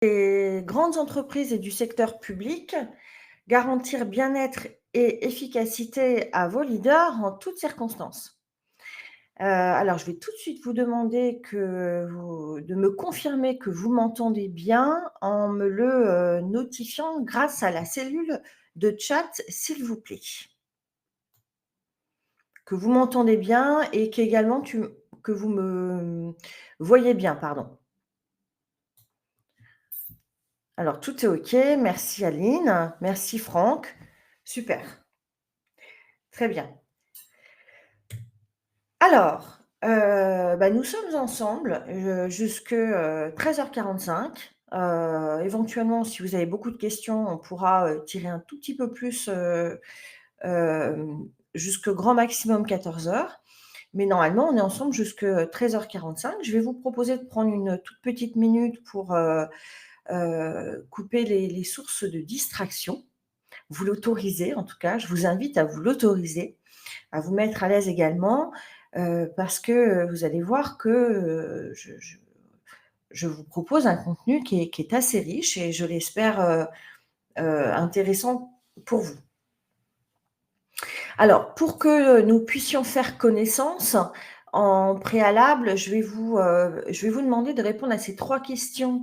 Des grandes entreprises et du secteur public, garantir bien-être et efficacité à vos leaders en toutes circonstances. Alors je vais tout de suite vous demander de me confirmer que vous m'entendez bien en me le, notifiant grâce à la cellule de chat, s'il vous plaît. Que vous m'entendez bien et qu'également que vous me voyez bien, pardon. Alors tout est OK, merci Aline, merci Franck, super, très bien. Alors, nous sommes ensemble, jusque, 13h45. Éventuellement, si vous avez beaucoup de questions, on pourra, tirer un tout petit peu plus, jusque grand maximum 14h. Mais normalement, on est ensemble jusque 13h45. Je vais vous proposer de prendre une toute petite minute pour, couper les sources de distraction. Vous l'autorisez en tout cas, je vous invite à vous l'autoriser, à vous mettre à l'aise également, parce que, vous allez voir que, je vous propose un contenu qui est assez riche et je l'espère, intéressant pour vous. Alors pour que nous puissions faire connaissance, en préalable, je vais vous demander de répondre à ces 3 questions,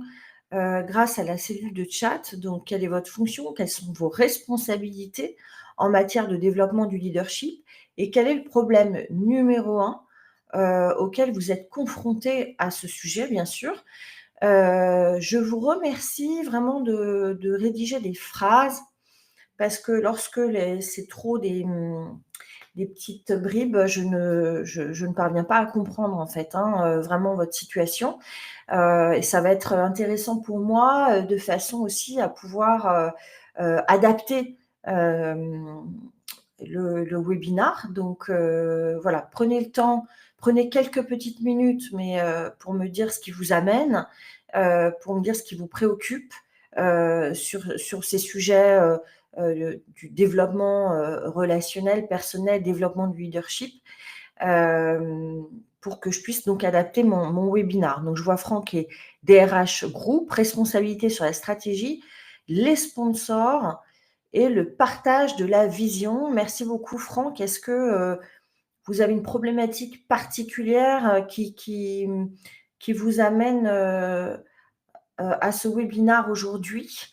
grâce à la cellule de chat. Donc quelle est votre fonction? Quelles sont vos responsabilités en matière de développement du leadership? Et quel est le problème numéro 1, auquel vous êtes confrontés à ce sujet, bien sûr? Je vous remercie vraiment de rédiger des phrases parce que lorsque c'est trop des petites bribes, je ne parviens pas à comprendre en fait, hein, vraiment votre situation. Et ça va être intéressant pour moi, de façon aussi à pouvoir, adapter, hem, le webinar. Donc voilà, prenez le temps, prenez quelques petites minutes, mais pour me dire ce qui vous amène, pour me dire ce qui vous préoccupe, sur ces sujets, du développement, relationnel, personnel, développement du leadership, pour que je puisse donc adapter mon webinar. Donc je vois Franck qui est DRH groupe, responsabilité sur la stratégie, les sponsors et le partage de la vision. Merci beaucoup Franck. Est-ce que, vous avez une problématique particulière, qui vous amène, à ce webinar aujourd'hui?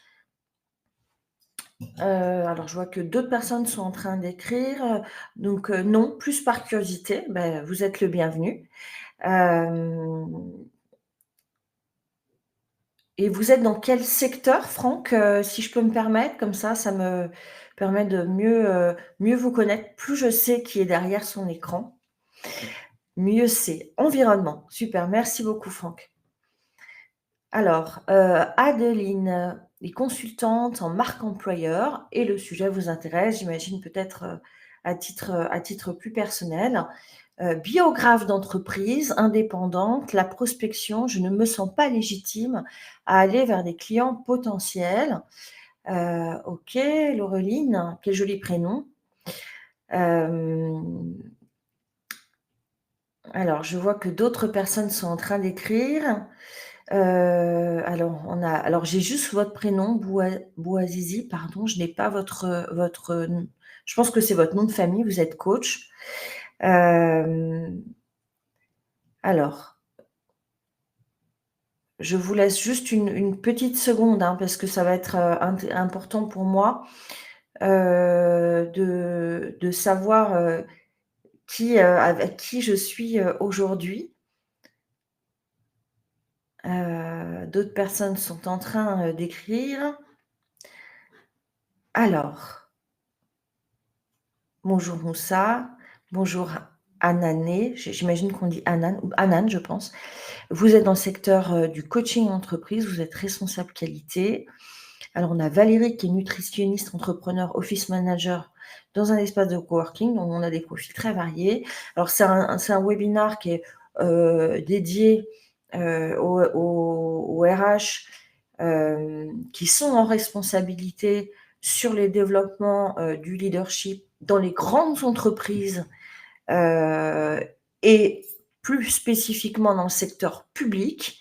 Alors je vois que d'autres personnes sont en train d'écrire, donc non, plus par curiosité, vous êtes le bienvenu. Hem Et vous êtes dans quel secteur, Franck, si je peux me permettre? Comme ça me permet de mieux vous connaître. Plus je sais qui est derrière son écran, mieux c'est. Environnement, super, merci beaucoup Franck. Alors, Adeline est consultante en marque employeur et le sujet vous intéresse, j'imagine peut-être, à titre plus personnel. Biographe d'entreprise, indépendante, la prospection, je ne me sens pas légitime à aller vers des clients potentiels. OK, Laureline, quel joli prénom. Hem, alors je vois que d'autres personnes sont en train d'écrire. Alors j'ai juste votre prénom, Bouazizi, pardon, je n'ai pas votre n je pense que c'est votre nom de famille, vous êtes coach. Hem, alors, je vous laisse juste une petite seconde, hein, parce que ça va être, important pour moi, de savoir, avec qui je suis, aujourd'hui. D'autres personnes sont en train, d'écrire. Alors, bonjour Moussa, bonjour Anané, j'imagine qu'on dit Anan ou Anan, je pense. Vous êtes dans le secteur, du coaching entreprise, vous êtes responsable qualité. Alors on a Valérie qui est nutritionniste, entrepreneur, office manager dans un espace de coworking, donc on a des profils très variés. Alors c'est un webinar qui est, dédié, aux RH, qui sont en responsabilité sur les développements, du leadership dans les grandes entreprises, heu et plus spécifiquement dans le secteur public.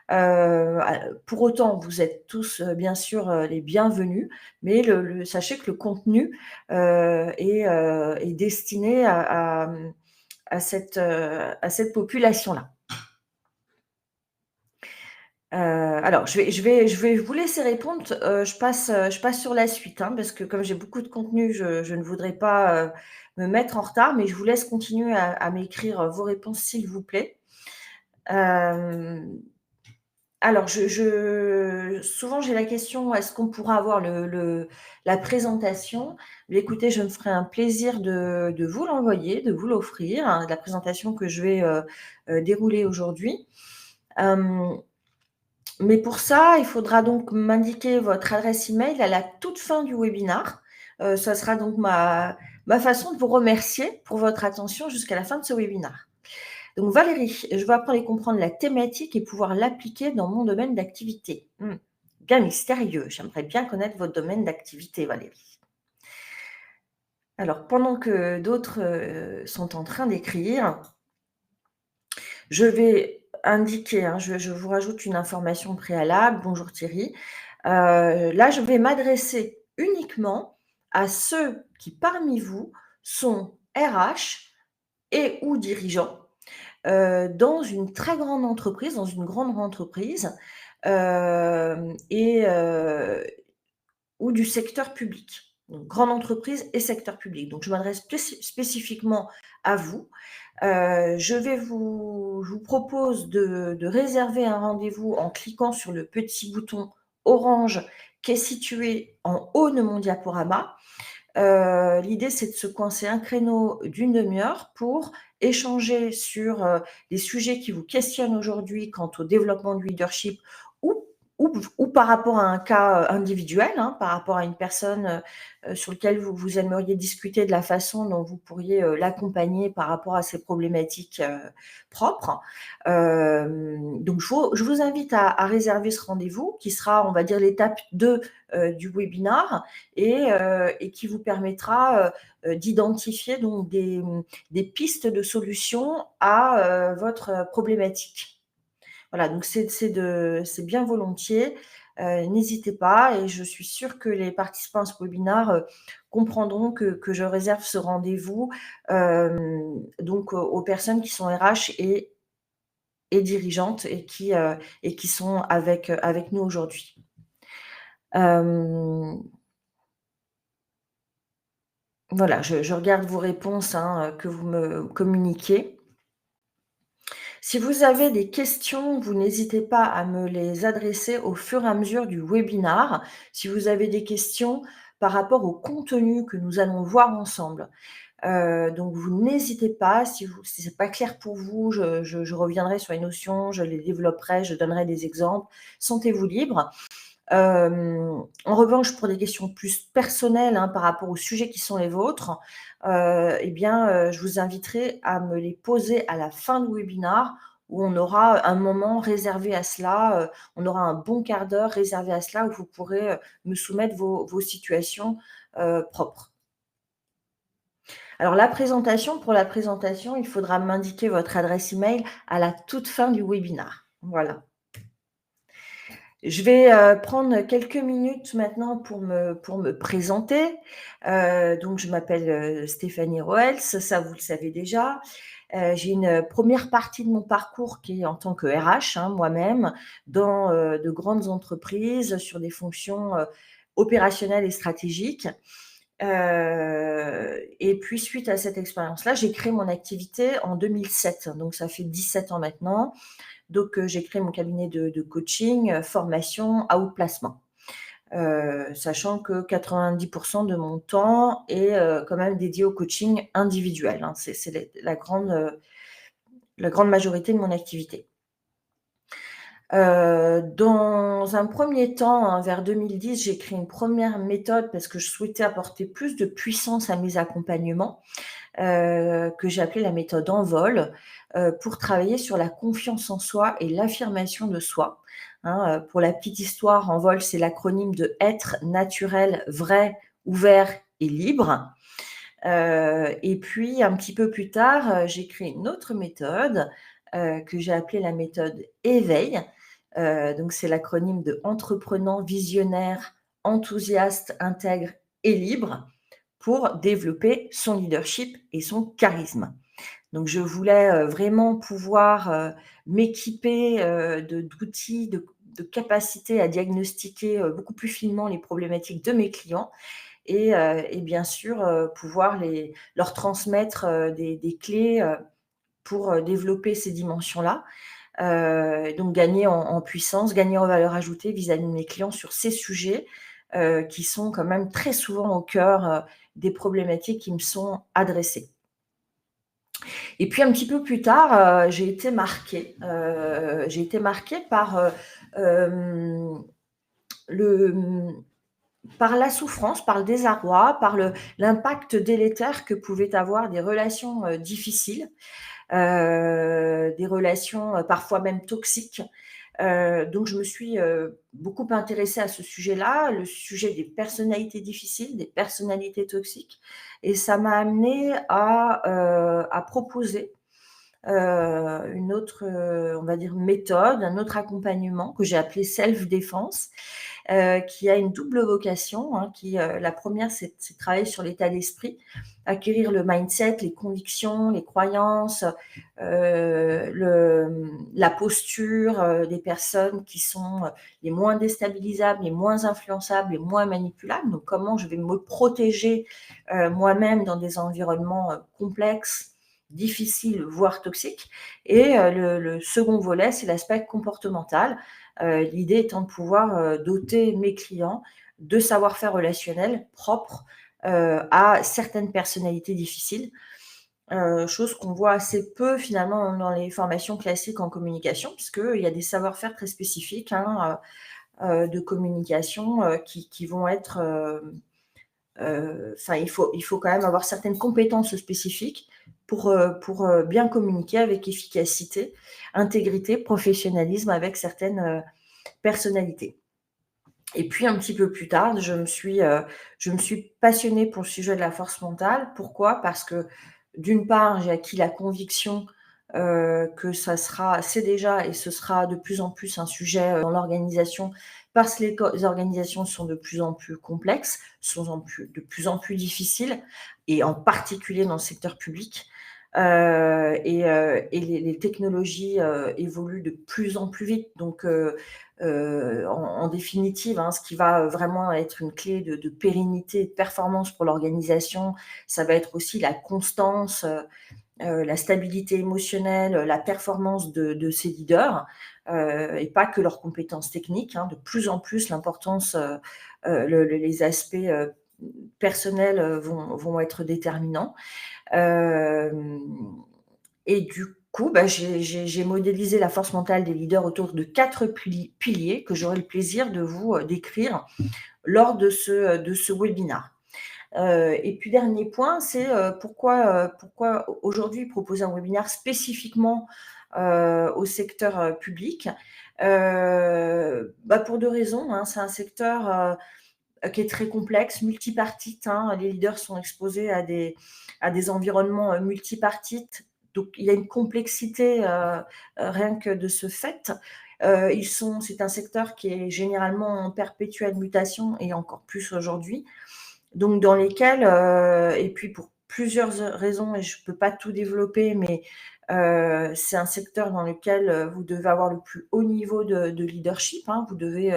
Pour autant, vous êtes tous, bien sûr, les bienvenus, mais sachez que le contenu, est destiné à cette population-là. Alors je vais vous laisser répondre, je passe sur la suite, hein, parce que comme j'ai beaucoup de contenu, je ne voudrais pas, me mettre en retard, mais je vous laisse continuer à m'écrire, vos réponses s'il vous plaît. Hem, alors souvent j'ai la question: «Est-ce qu'on pourra avoir la présentation?» Mais écoutez, je me ferai un plaisir de vous l'envoyer, de vous l'offrir, hein, la présentation que je vais, dérouler aujourd'hui. Hem Mais pour ça, il faudra donc m'indiquer votre adresse email à la toute fin du webinar. Ça sera donc ma façon de vous remercier pour votre attention jusqu'à la fin de ce webinar. Donc Valérie, je veux apprendre et comprendre la thématique et pouvoir l'appliquer dans mon domaine d'activité. Bien mystérieux, j'aimerais bien connaître votre domaine d'activité, Valérie. Alors, pendant que d'autres, sont en train d'écrire, je vais indiquer, hein, je vous rajoute une information préalable. Bonjour Thierry. Là, je vais m'adresser uniquement à ceux qui, parmi vous, sont RH et ou dirigeants, dans une très grande entreprise, dans une grande entreprise, et ou du secteur public. Donc grande entreprise et secteur public. Donc je m'adresse spécifiquement à vous. Je vous propose de réserver un rendez-vous en cliquant sur le petit bouton orange qui est situé en haut de mon diaporama. L'idée, c'est de se coincer un créneau d'une demi-heure pour échanger sur, les sujets qui vous questionnent aujourd'hui quant au développement du leadership ou ou par rapport à un cas, individuel, hein, par rapport à une personne, sur lequel vous aimeriez discuter de la façon dont vous pourriez, l'accompagner par rapport à ses problématiques, propres. Donc je vous invite à réserver ce rendez-vous qui sera, on va dire, l'étape 2, du webinar et qui vous permettra, d'identifier donc des pistes de solutions à, votre problématique. Voilà, donc c'est bien volontiers, n'hésitez pas et je suis sûre que les participants à ce webinaire, comprendront que je réserve ce rendez-vous, donc aux personnes qui sont RH et dirigeantes et qui sont avec nous aujourd'hui. Hem, voilà, je regarde vos réponses, hein, que vous me communiquez. Si vous avez des questions, vous n'hésitez pas à me les adresser au fur et à mesure du webinar. Si vous avez des questions par rapport au contenu que nous allons voir ensemble. Donc vous n'hésitez pas, si c'est pas clair pour vous, je reviendrai sur les notions, je les développerai, je donnerai des exemples. Sentez-vous libre. En revanche, pour des questions plus personnelles, hein, par rapport aux sujets qui sont les vôtres, eh bien, je vous inviterai à me les poser à la fin du webinar où on aura un moment réservé à cela, on aura un bon quart d'heure réservé à cela où vous pourrez, me soumettre vos situations, propres. Alors pour la présentation, il faudra m'indiquer votre adresse email à la toute fin du webinar. Voilà. Je vais, prendre quelques minutes maintenant pour me présenter. Donc je m'appelle, Stéphanie Roels, ça vous le savez déjà. J'ai une première partie de mon parcours qui est en tant que RH, hein, moi-même, dans, de grandes entreprises sur des fonctions, opérationnelles et stratégiques. Et puis suite à cette expérience-là, j'ai créé mon activité en 2007, donc ça fait 17 ans maintenant. Donc, j'ai créé mon cabinet de coaching, formation, outplacement. Sachant que 90 de mon temps est, quand même dédié au coaching individuel, hein. C'est la grande majorité de mon activité. Dans un premier temps, hein, vers 2010, j'ai créé une première méthode parce que je souhaitais apporter plus de puissance à mes accompagnements, que j'ai appelée la méthode Envol, pour travailler sur la confiance en soi et l'affirmation de soi, hein. Pour la petite histoire, Envol, c'est l'acronyme de être naturel, vrai, ouvert et libre. Et puis un petit peu plus tard, j'ai créé une autre méthode, que j'ai appelée la méthode Éveil, Donc c'est l'acronyme de entreprenant, visionnaire, enthousiaste, intègre et libre pour développer son leadership et son charisme. Donc je voulais, vraiment pouvoir, m'équiper, d'outils, de capacités à diagnostiquer, beaucoup plus finement les problématiques de mes clients et bien sûr, pouvoir leur transmettre, des clés, pour, développer ces dimensions-là. Donc gagner en puissance, gagner en valeur ajoutée vis-à-vis de mes clients sur ces sujets, qui sont quand même très souvent au cœur, des problématiques qui me sont adressées. Et puis un petit peu plus tard, j'ai été marquée par, le par la souffrance, par le désarroi, par l'impact délétère que pouvaient avoir des relations, difficiles, des relations, parfois même toxiques. Donc je me suis, beaucoup intéressée à ce sujet-là, le sujet des personnalités difficiles, des personnalités toxiques et ça m'a amenée à proposer, une autre, on va dire méthode, un autre accompagnement que j'ai appelé self défense, qui a une double vocation, hein, la première, c'est de travailler sur l'état d'esprit, acquérir le mindset, les convictions, les croyances, la posture, des personnes qui sont, les moins déstabilisables, les moins influençables, les moins manipulables. Donc comment je vais me protéger, moi-même dans des environnements, complexes, difficiles, voire toxiques et le second volet, c'est l'aspect comportemental. L'idée étant de pouvoir, doter mes clients de savoir-faire relationnel propres, à certaines personnalités difficiles, chose qu'on voit assez peu finalement dans les formations classiques en communication, puisqu'il y a des savoir-faire très spécifiques, hein, de communication, qui vont être, enfin il faut quand même avoir certaines compétences spécifiques pour, bien communiquer avec efficacité, intégrité, professionnalisme avec certaines, personnalités. Et puis un petit peu plus tard, je me suis passionnée pour le sujet de la force mentale. Pourquoi? Parce que d'une part, j'ai acquis la conviction, que ça sera c'est déjà et ce sera de plus en plus un sujet, dans l'organisation parce que les organisations sont de plus en plus complexes, de plus en plus difficiles et en particulier dans le secteur public. Et les technologies, évoluent de plus en plus vite. Donc en définitive, hein, ce qui va vraiment être une clé de pérennité et de performance pour l'organisation, ça va être aussi la constance, la stabilité émotionnelle, la performance de ces leaders, et pas que leurs compétences techniques, hein. De plus en plus, l'importance, les aspects, personnels, vont être déterminants. Hem Et du coup, bah, j'ai modélisé la force mentale des leaders autour de 4 piliers que j'aurai le plaisir de vous, décrire lors de ce webinaire. Et puis dernier point, c'est, pourquoi aujourd'hui proposer un webinaire spécifiquement, au secteur, public? Bah, pour 2 raisons, hein. C'est un secteur, qui est très complexe, multipartite, hein. Les leaders sont exposés à des environnements, multipartites, donc il y a une complexité, rien que de ce fait. C'est un secteur qui est généralement en perpétuelle mutation et encore plus aujourd'hui, donc dans lesquels, et puis pour plusieurs raisons et je ne peux pas tout développer, mais c'est un secteur dans lequel, vous devez avoir le plus haut niveau de leadership, hein. Vous devez,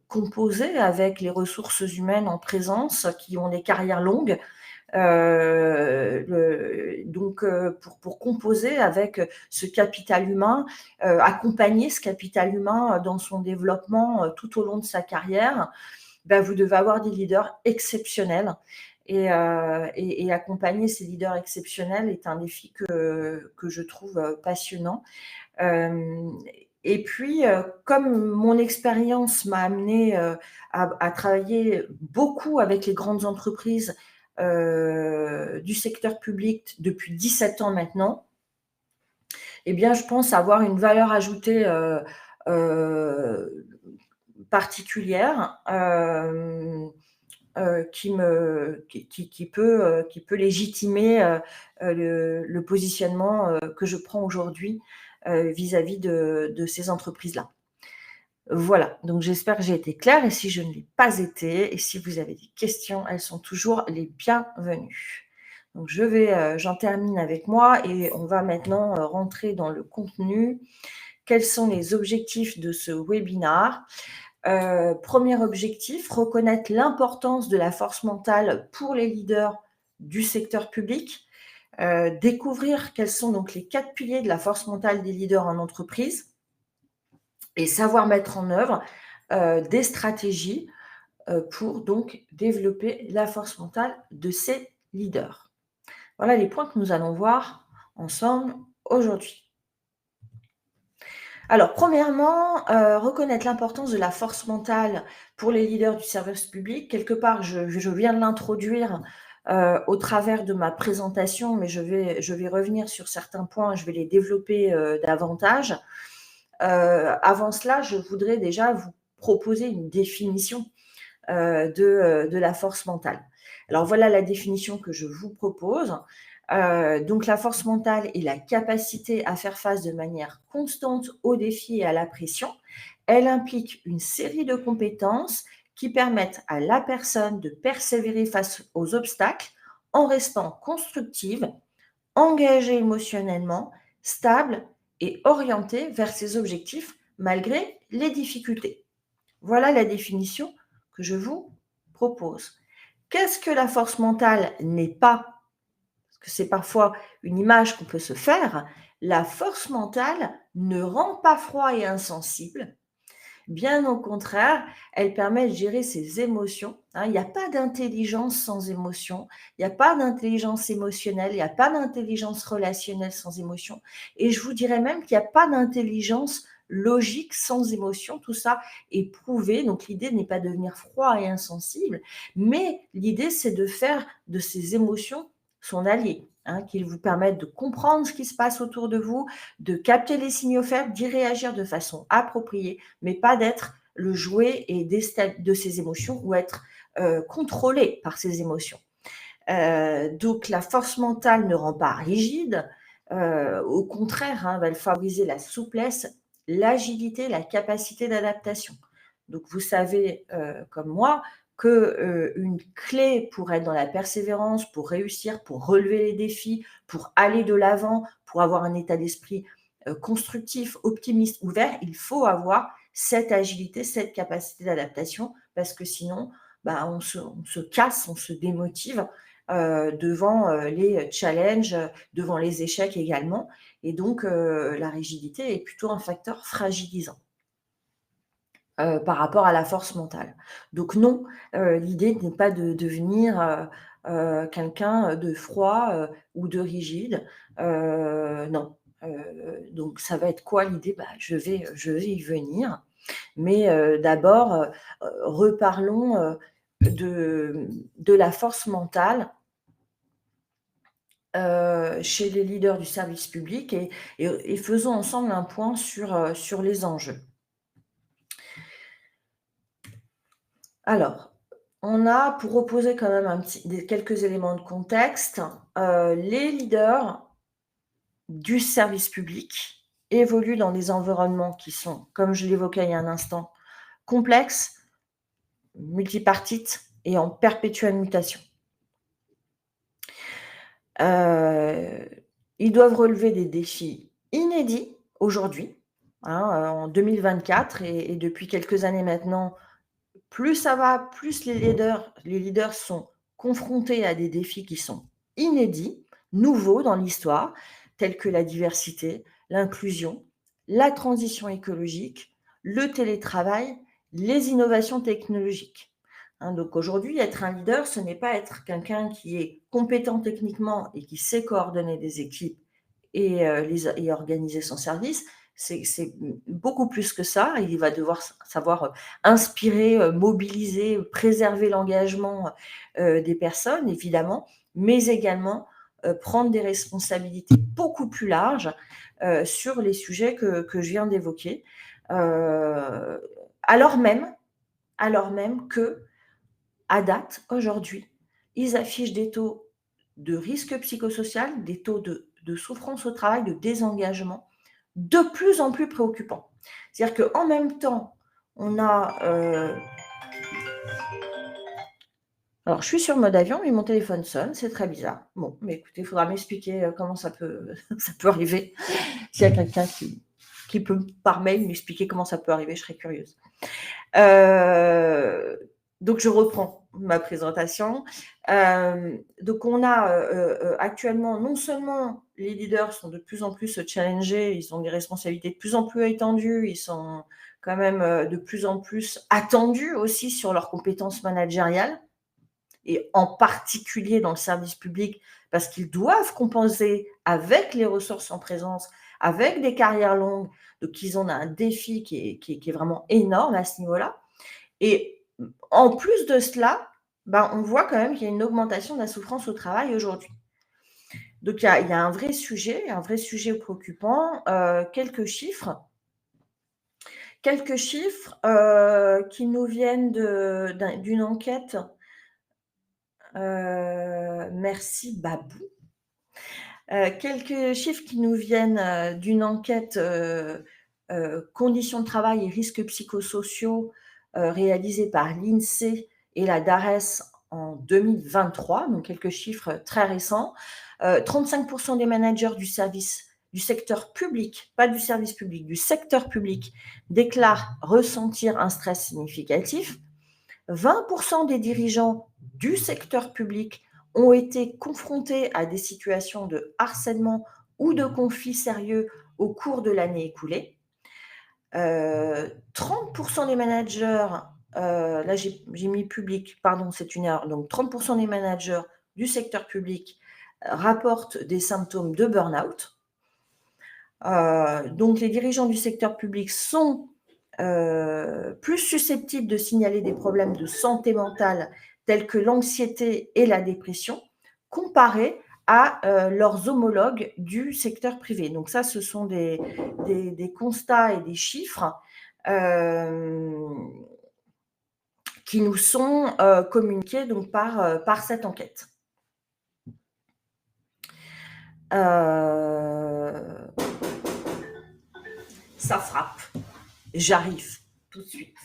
composer avec les ressources humaines en présence qui ont des carrières longues. Pour composer avec, ce capital humain, accompagner ce capital humain, dans son développement, tout au long de sa carrière, bah, vous devez avoir des leaders exceptionnels et accompagner ces leaders exceptionnels est un défi que je trouve, passionnant. Hem et puis, comme mon expérience m'a amenée, à travailler beaucoup avec les grandes entreprises, du secteur public depuis 17 ans maintenant, eh bien, je pense avoir une valeur ajoutée, heu, particulière, qui peut légitimer, le positionnement, que je prends aujourd'hui, vis-à-vis de ces entreprises-là. Voilà, donc j'espère que j'ai été claire et si je ne l'ai pas été et si vous avez des questions, elles sont toujours les bienvenues. Donc j'en termine avec moi et on va maintenant, rentrer dans le contenu. Quels sont les objectifs de ce webinaire? 1er objectif, reconnaître l'importance de la force mentale pour les leaders du secteur public. Découvrir quels sont donc les 4 piliers de la force mentale des leaders en entreprise et savoir mettre en œuvre, des stratégies, pour donc développer la force mentale de ces leaders. Voilà les points que nous allons voir ensemble aujourd'hui. Alors premièrement, reconnaître l'importance de la force mentale pour les leaders du service public. Quelque part, je viens de l'introduire, au travers de ma présentation, mais je vais revenir sur certains points, je vais les développer, davantage. Avant cela, je voudrais déjà vous proposer une définition, de la force mentale. Alors voilà la définition que je vous propose. Donc la force mentale est la capacité à faire face de manière constante aux défis et à la pression. Elle implique une série de compétences qui permettent à la personne de persévérer face aux obstacles en restant constructive, engagée émotionnellement, stable et orientée vers ses objectifs malgré les difficultés. Voilà la définition que je vous propose. Qu'est-ce que la force mentale n'est pas? Parce que c'est parfois une image qu'on peut se faire. La force mentale ne rend pas froid et insensible. Bien au contraire, elle permet de gérer ses émotions. Il n'y a pas d'intelligence sans émotion. Il n'y a pas d'intelligence émotionnelle. Il n'y a pas d'intelligence relationnelle sans émotion. Et je vous dirais même qu'il n'y a pas d'intelligence logique sans émotion. Tout ça est prouvé. Donc l'idée n'est pas de devenir froid et insensible, mais l'idée c'est de faire de ces émotions son allié. Qu'ils vous permettent de comprendre ce qui se passe autour de vous, de capter les signaux faibles, d'y réagir de façon appropriée, mais pas d'être le jouet de ces émotions ou être contrôlé par ces émotions. Donc la force mentale ne rend pas rigide, au contraire, va favoriser la souplesse, l'agilité, la capacité d'adaptation. Donc vous savez, comme moi, que une clé pour être dans la persévérance, pour réussir, pour relever les défis, pour aller de l'avant, pour avoir un état d'esprit constructif, optimiste, ouvert, il faut avoir cette agilité, cette capacité d'adaptation, parce que sinon, on se casse, on se démotive devant les challenges, devant les échecs également. Et donc, la rigidité est plutôt un facteur fragilisant par rapport à la force mentale. Donc non, l'idée n'est pas de devenir quelqu'un de froid ou de rigide. Non. Donc ça va être quoi l'idée? Je vais y venir. Mais d'abord, reparlons de la force mentale chez les leaders du service public et faisons ensemble un point sur les enjeux. Alors, on a, pour reposer quand même quelques éléments de contexte, les leaders du service public évoluent dans des environnements qui sont, comme je l'évoquais il y a un instant, complexes, multipartites et en perpétuelle mutation. Ils doivent relever des défis inédits aujourd'hui, en 2024 et depuis quelques années maintenant. Plus ça va, plus les leaders sont confrontés à des défis qui sont inédits, nouveaux dans l'histoire, tels que la diversité, l'inclusion, la transition écologique, le télétravail, les innovations technologiques. Donc aujourd'hui, être un leader, ce n'est pas être quelqu'un qui est compétent techniquement et qui sait coordonner des équipes et organiser son service. C'est beaucoup plus que ça. Il va devoir savoir inspirer, mobiliser, préserver l'engagement des personnes, évidemment, mais également prendre des responsabilités beaucoup plus larges sur les sujets que je viens d'évoquer, alors même que, à date, aujourd'hui, ils affichent des taux de risque psychosocial, des taux de souffrance au travail, de désengagement de plus en plus préoccupant. C'est-à-dire qu'en même temps, on a, alors je suis sur mode avion, mais mon téléphone sonne, c'est très bizarre. Bon, mais écoutez, il faudra m'expliquer, comment ça peut ça peut arriver. S'il y a quelqu'un qui peut par mail m'expliquer comment ça peut arriver, je serais curieuse. Donc je reprends ma présentation. Donc on a, actuellement, non seulement les leaders sont de plus en plus challengés, ils ont des responsabilités de plus en plus étendues, ils sont quand même, de plus en plus attendus aussi sur leurs compétences managériales et en particulier dans le service public, parce qu'ils doivent compenser avec les ressources en présence, avec des carrières longues. Donc ils ont un défi qui est vraiment énorme à ce niveau-là. Et en plus de cela, ben, on voit quand même qu'il y a une augmentation de la souffrance au travail aujourd'hui. Donc il y a un vrai sujet préoccupant. Quelques chiffres qui nous viennent d'une enquête. Merci Babou. Quelques chiffres qui nous viennent d'une enquête conditions de travail et risques psychosociaux réalisée par l'INSEE et la DARES en 2023, donc quelques chiffres très récents. 35% des managers du secteur public, pas du service public, du secteur public, déclarent ressentir un stress significatif. 20% des dirigeants du secteur public ont été confrontés à des situations de harcèlement ou de conflits sérieux au cours de l'année écoulée. 30% des managers, là j'ai mis public, pardon, c'est une erreur, donc 30% des managers du secteur public rapportent des symptômes de burn-out. Donc les dirigeants du secteur public sont plus susceptibles de signaler des problèmes de santé mentale tels que l'anxiété et la dépression, comparés à leurs homologues du secteur privé. Donc ça, ce sont des constats et des chiffres qui nous sont communiqués donc par cette enquête. Ça frappe. J'arrive tout de suite.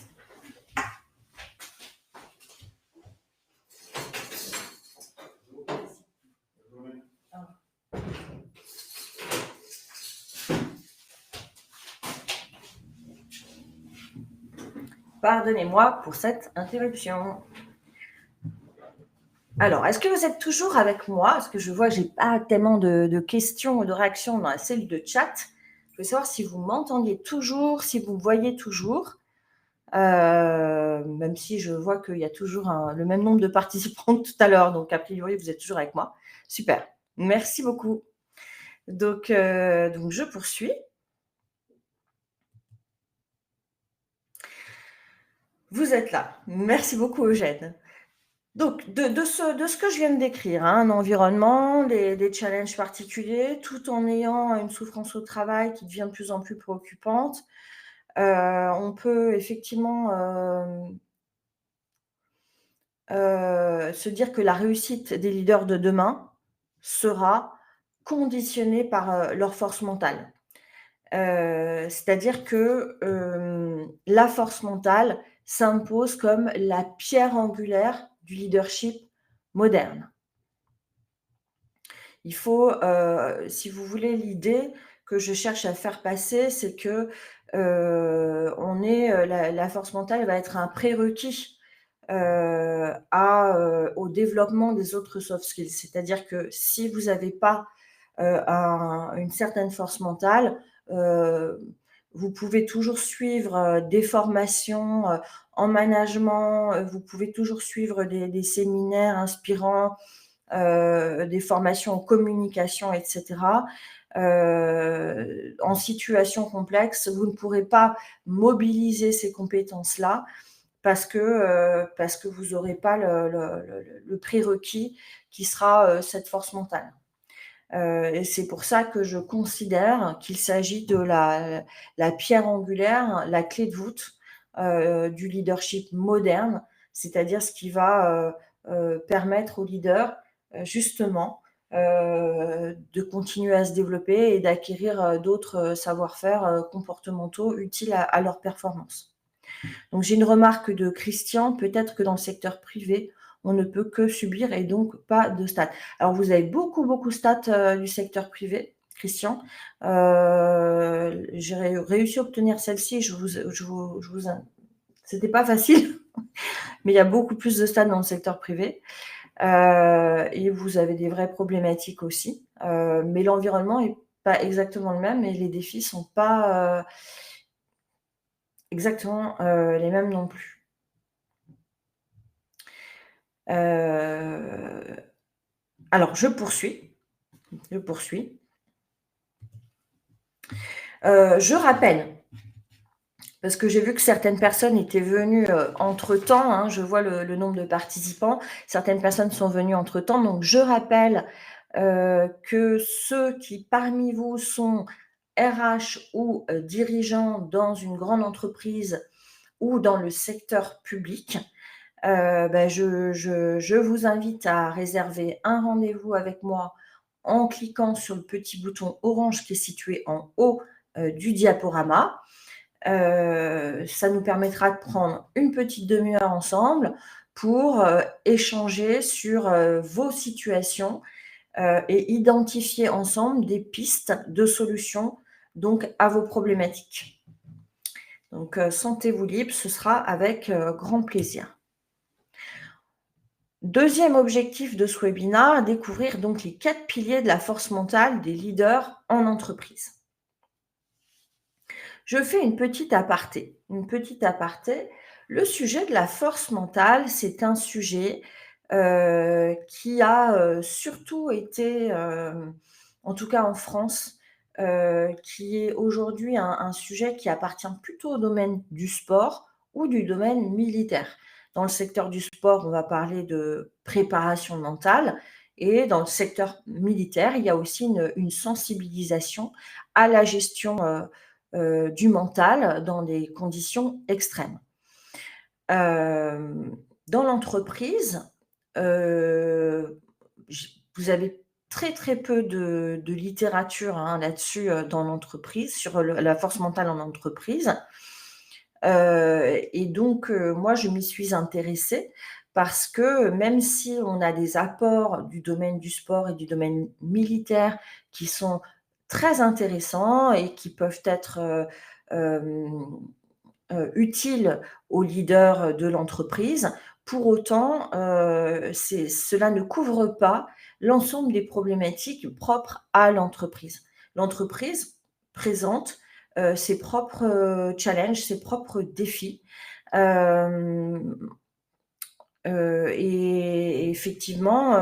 Pardonnez-moi pour cette interruption. Alors, est-ce que vous êtes toujours avec moi? Parce que je vois que je n'ai pas tellement de questions ou de réactions dans la cellule de chat. Je veux savoir si vous m'entendiez toujours, si vous me voyez toujours. Même si je vois qu'il y a toujours le même nombre de participants que tout à l'heure. Donc, a priori, vous êtes toujours avec moi. Super. Merci beaucoup. Donc je poursuis. Vous êtes là. Merci beaucoup, Eugène. Donc, de ce que je viens de décrire, un environnement, des challenges particuliers, tout en ayant une souffrance au travail qui devient de plus en plus préoccupante, on peut effectivement se dire que la réussite des leaders de demain sera conditionnée par leur force mentale. C'est-à-dire que la force mentale s'impose comme la pierre angulaire du leadership moderne. Il faut, si vous voulez, l'idée que je cherche à faire passer, c'est que la force mentale va être un prérequis au développement des autres soft skills. C'est-à-dire que si vous n'avez pas une certaine force mentale, vous pouvez toujours suivre des formations en management, vous pouvez toujours suivre des séminaires inspirants, des formations en communication, etc. En situation complexe, vous ne pourrez pas mobiliser ces compétences-là parce que vous n'aurez pas le prérequis qui sera cette force mentale. Et c'est pour ça que je considère qu'il s'agit de la pierre angulaire, la clé de voûte du leadership moderne, c'est-à-dire ce qui va permettre aux leaders justement de continuer à se développer et d'acquérir d'autres savoir-faire comportementaux utiles à leur performance. Donc j'ai une remarque de Christian: «Peut-être que dans le secteur privé, on ne peut que subir et donc pas de stats». Alors vous avez beaucoup, beaucoup stats du secteur privé, Christian. J'ai réussi à obtenir celle-ci, je vous in c'était pas facile, mais il y a beaucoup plus de stats dans le secteur privé. Et vous avez des vraies problématiques aussi. Mais l'environnement est pas exactement le même et les défis sont pas exactement les mêmes non plus. Heu, alors je poursuis. Je rappelle, parce que j'ai vu que certaines personnes étaient venues entre-temps, hein, je vois le nombre de participants. Certaines personnes sont venues entre-temps, donc je rappelle que ceux qui parmi vous sont RH ou dirigeants dans une grande entreprise ou dans le secteur public, bah, je vous invite à réserver un rendez-vous avec moi en cliquant sur le petit bouton orange qui est situé en haut du diaporama. Ça nous permettra de prendre une petite demi-heure ensemble pour échanger sur vos situations et identifier ensemble des pistes de solutions donc à vos problématiques. Donc sentez-vous libre, ce sera avec grand plaisir. Deuxième objectif de ce webinaire, découvrir donc les 4 piliers de la force mentale des leaders en entreprise. Je fais une petite aparté. Le sujet de la force mentale, c'est un sujet qui a surtout été en tout cas en France qui est aujourd'hui un sujet qui appartient plutôt au domaine du sport ou du domaine militaire. Dans le secteur du sport, on va parler de préparation mentale et dans le secteur militaire, il y a aussi une sensibilisation à la gestion du mental dans des conditions extrêmes. Dans l'entreprise, vous avez très, très peu de littérature, hein, là-dessus dans l'entreprise, sur la force mentale en entreprise. Et donc moi, je m'y suis intéressée parce que même si on a des apports du domaine du sport et du domaine militaire qui sont très intéressants et qui peuvent être utiles aux leaders de l'entreprise, pour autant cela ne couvre pas l'ensemble des problématiques propres à l'entreprise. L'entreprise présente ses propres challenges, ses propres défis. Hem, et effectivement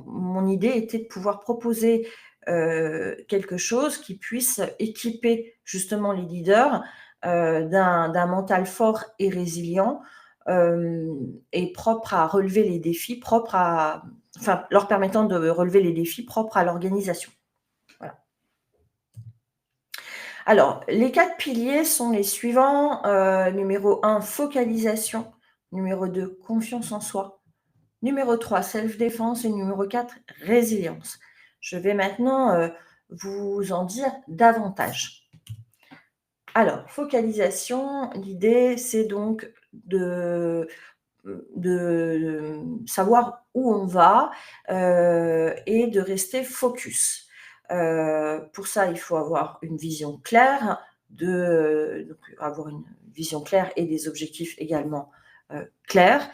mon idée était de pouvoir proposer quelque chose qui puisse équiper justement les leaders d'un mental fort et résilient et propre à relever les défis, enfin, leur permettant de relever les défis propres à l'organisation. Voilà. Alors, les 4 piliers sont les suivants: numéro 1, focalisation, numéro 2, confiance en soi, numéro 3, self-défense et numéro 4, résilience. Je vais maintenant vous en dire davantage. Alors, focalisation, l'idée, c'est donc de savoir où on va et de rester focus. Pour ça, il faut avoir une vision claire, donc avoir une vision claire et des objectifs également clairs.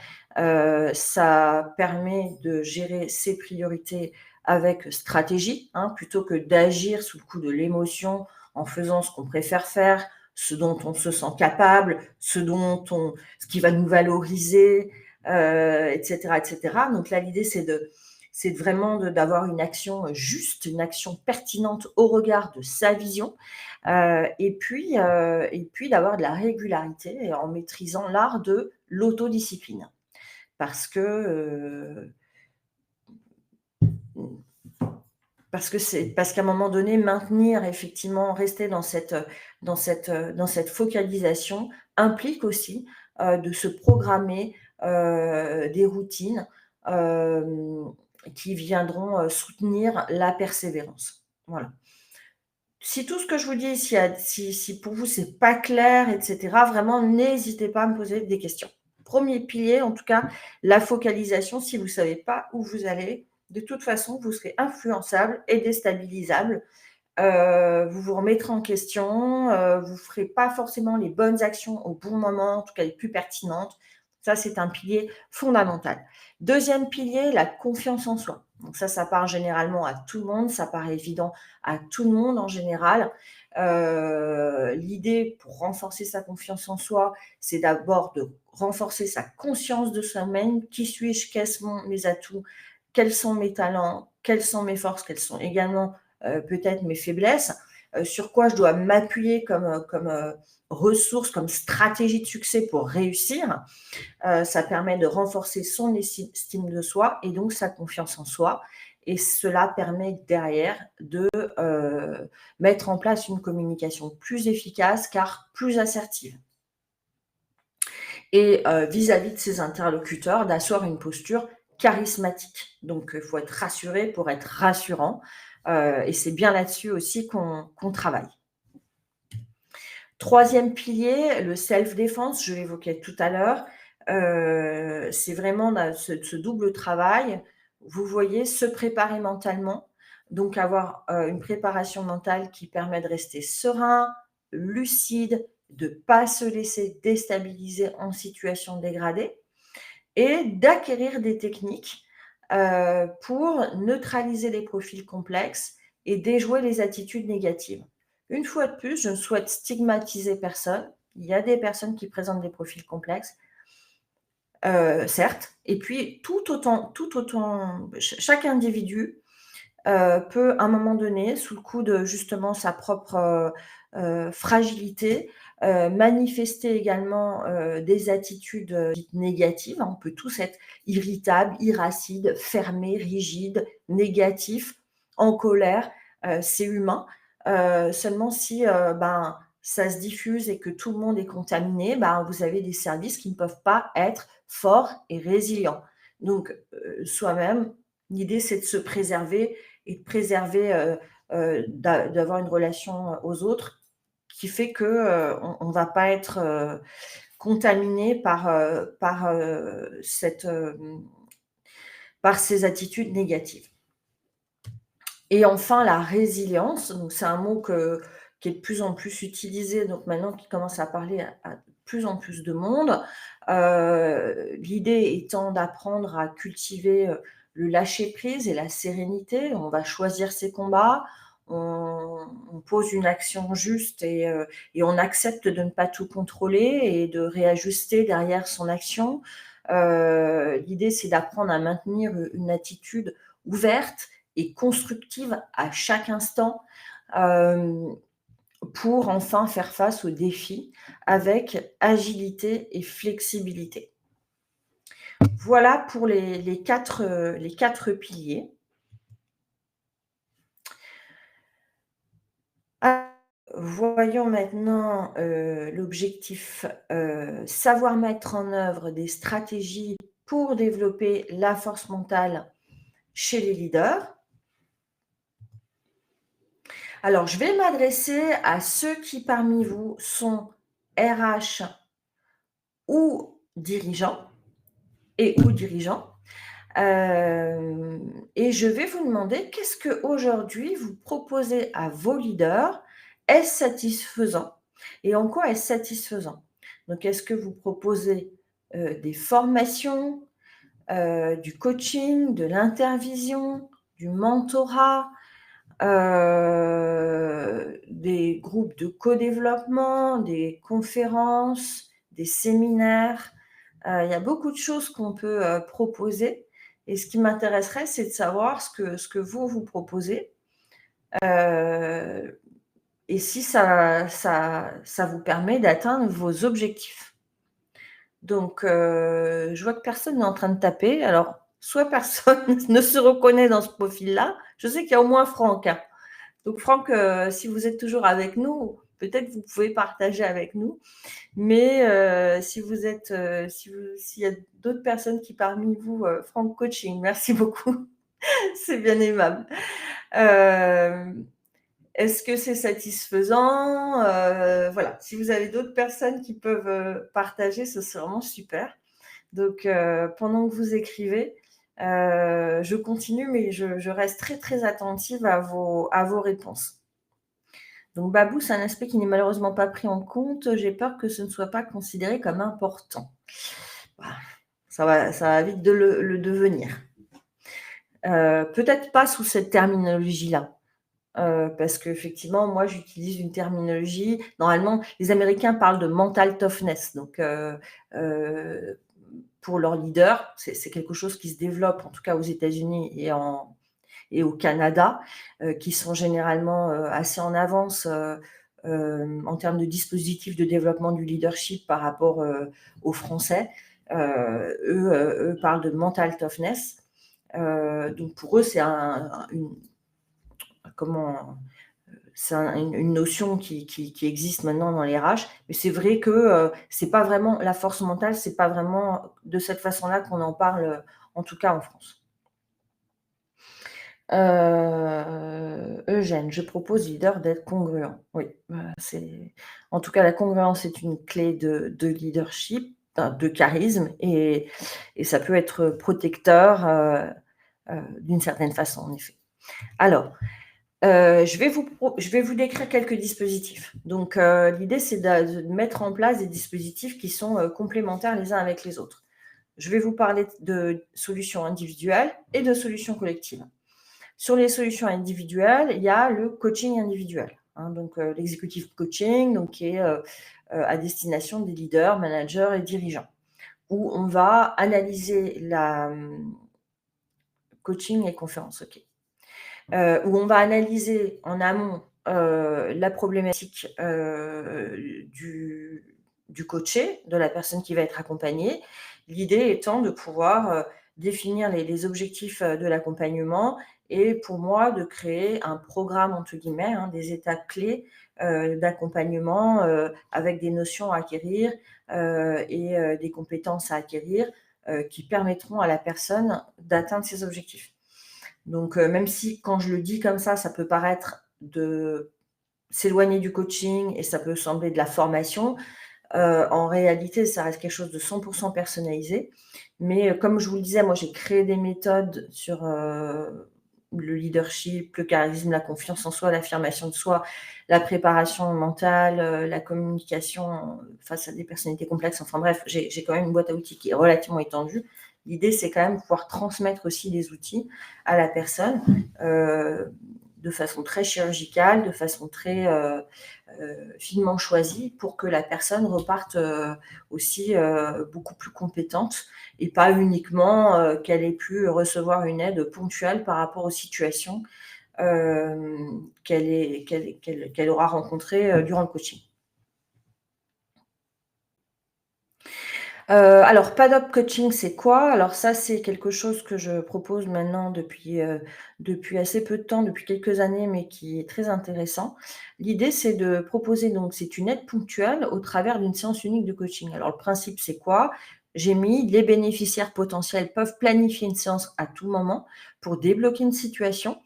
Ça permet de gérer ses priorités avec stratégie, hein, plutôt que d'agir sous le coup de l'émotion en faisant ce qu'on préfère faire, ce dont on se sent capable, ce qui va nous valoriser et cetera et cetera. Donc là, l'idée, c'est vraiment d'avoir une action juste, une action pertinente au regard de sa vision et puis d'avoir de la régularité en maîtrisant l'art de l'autodiscipline. Parce que, parce qu'à un moment donné, maintenir effectivement, rester dans cette focalisation implique aussi de se programmer des routines qui viendront soutenir la persévérance. Voilà. Si tout ce que je vous dis, si pour vous c'est pas clair, et cetera, vraiment n'hésitez pas à me poser des questions. Premier pilier, en tout cas, la focalisation. Si vous ne savez pas où vous allez, de toute façon, vous serez influençable et déstabilisable. Vous vous remettrez en question, vous ne ferez pas forcément les bonnes actions au bon moment, en tout cas les plus pertinentes. Ça, c'est un pilier fondamental. Deuxième pilier, la confiance en soi. Donc ça part généralement à tout le monde, ça paraît évident à tout le monde en général. L'idée pour renforcer sa confiance en soi, c'est d'abord de renforcer sa conscience de soi-même. Qui suis-je? Quels sont mes atouts? Quels sont mes talents? Quelles sont mes forces? Quelles sont également peut-être mes faiblesses? Sur quoi je dois m'appuyer comme ressource, comme stratégie de succès pour réussir? Ça permet de renforcer son estime de soi et donc sa confiance en soi. Et cela permet derrière de mettre en place une communication plus efficace car plus assertive. Et vis-à-vis de ses interlocuteurs, d'asseoir une posture charismatique. Donc, il faut être rassuré pour être rassurant. Et c'est bien là-dessus aussi qu'on travaille. Troisième pilier, le self-défense, je l'évoquais tout à l'heure. C'est vraiment ce double travail. Vous voyez, se préparer mentalement, donc avoir une préparation mentale qui permet de rester serein, lucide, de ne pas se laisser déstabiliser en situation dégradée et d'acquérir des techniques pour neutraliser les profils complexes et déjouer les attitudes négatives. Une fois de plus, je ne souhaite stigmatiser personne. Il y a des personnes qui présentent des profils complexes, certes, et puis chaque individu peut, à un moment donné, sous le coup de justement sa propre fragilité, manifester également des attitudes dites négatives. On peut tous être irritables, irascibles, fermés, rigides, négatifs, en colère. C'est humain. Seulement si ça se diffuse et que tout le monde est contaminé, vous avez des services qui ne peuvent pas être forts et résilients. Donc, soi-même, l'idée, c'est de se préserver et de préserver, d'avoir une relation aux autres qui fait que on ne va pas être contaminé par ces attitudes négatives. Et enfin, la résilience, donc c'est un mot qui est de plus en plus utilisé, donc maintenant qui commence à parler à de plus en plus de monde. L'idée étant d'apprendre à cultiver le lâcher-prise et la sérénité. On va choisir ses combats, on pose une action juste et on accepte de ne pas tout contrôler et de réajuster derrière son action. L'idée, c'est d'apprendre à maintenir une attitude ouverte et constructive à chaque instant pour enfin faire face aux défis avec agilité et flexibilité. Voilà pour les quatre piliers. Voyons maintenant l'objectif, savoir mettre en œuvre des stratégies pour développer la force mentale chez les leaders. Alors, je vais m'adresser à ceux qui parmi vous sont RH ou dirigeants ou dirigeants. Et je vais vous demander qu'est-ce qu'aujourd'hui vous proposez à vos leaders? Est-ce satisfaisant? Et en quoi est-ce satisfaisant? Donc, est-ce que vous proposez des formations, du coaching, de l'intervision, du mentorat, des groupes de co-développement, des conférences, des séminaires? Il y a beaucoup de choses qu'on peut proposer et ce qui m'intéresserait, c'est de savoir ce que vous proposez, et si ça vous permet d'atteindre vos objectifs. Donc je vois que personne n'est en train de taper. Alors, soit personne ne se reconnaît dans ce profil-là. Je sais qu'il y a au moins Franck, hein. Donc Franck, si vous êtes toujours avec nous, peut-être vous pouvez partager avec nous. Mais si vous êtes, s'il y a d'autres personnes qui parmi vous, Franck Coaching, merci beaucoup. C'est bien aimable. Hem, est-ce que c'est satisfaisant? Voilà, si vous avez d'autres personnes qui peuvent, partager, ce serait vraiment super. Donc pendant que vous écrivez, je continue, mais je reste très, très attentive à vos réponses. Donc Babou, c'est un aspect qui n'est malheureusement pas pris en compte. J'ai peur que ce ne soit pas considéré comme important. Bah, ça va vite de le devenir. Peut-être pas sous cette terminologie-là, parce qu'effectivement, moi, j'utilise une terminologie normalement, les Américains parlent de mental toughness, donc pour leurs leaders, c'est quelque chose qui se développe, en tout cas aux États-Unis et au Canada, qui sont généralement, assez en avance, en termes de dispositifs de développement du leadership par rapport, aux Français. Eux parlent de mental toughness. Donc pour eux, c'est comment c'est une notion qui existe maintenant dans les RH, mais c'est vrai que c'est pas vraiment la force mentale, c'est pas vraiment de cette façon-là qu'on en parle, en tout cas en France. Eugène, je propose aux leaders d'être congruents. Oui, c'est en tout cas la congruence est une clé de leadership, enfin, de charisme et ça peut être protecteur, d'une certaine façon, en effet. Alors, je vais vous décrire quelques dispositifs. Donc, l'idée, c'est de mettre en place des dispositifs qui sont, complémentaires les uns avec les autres. Je vais vous parler de solutions individuelles et de solutions collectives. Sur les solutions individuelles, il y a le coaching individuel, hein, donc l'executive coaching, donc qui est, à destination des leaders, managers et dirigeants, où on va analyser la, coaching et conférence, OK. Où on va analyser en amont, la problématique, du coaché, de la personne qui va être accompagnée. L'idée étant de pouvoir, définir les objectifs, de l'accompagnement et pour moi de créer un «programme» entre guillemets, hein, des étapes clés, d'accompagnement, avec des notions à acquérir, et des compétences à acquérir, qui permettront à la personne d'atteindre ses objectifs. Donc, même si quand je le dis comme ça peut paraître de s'éloigner du coaching et ça peut sembler de la formation, en réalité, ça reste quelque chose de 100 personnalisé. Mais, comme je vous le disais, moi, j'ai créé des méthodes sur, le leadership, le charisme, la confiance en soi, l'affirmation de soi, la préparation mentale, la communication face à des personnalités complexes. Enfin bref, j'ai quand même une boîte à outils qui est relativement étendue. L'idée, c'est quand même de pouvoir transmettre aussi des outils à la personne, de façon très chirurgicale, de façon très, finement choisie pour que la personne reparte, aussi, beaucoup plus compétente et pas uniquement, qu'elle ait pu recevoir une aide ponctuelle par rapport aux situations, qu'elle aura rencontrées, durant le coaching. Alors Paddock Coaching, c'est quoi? Alors ça, c'est quelque chose que je propose maintenant depuis assez peu de temps, depuis quelques années, mais qui est très intéressant. L'idée, c'est de proposer donc c'est une aide ponctuelle au travers d'une séance unique de coaching. Alors le principe, c'est quoi? J'ai mis les bénéficiaires potentiels peuvent planifier une séance à tout moment pour débloquer une situation,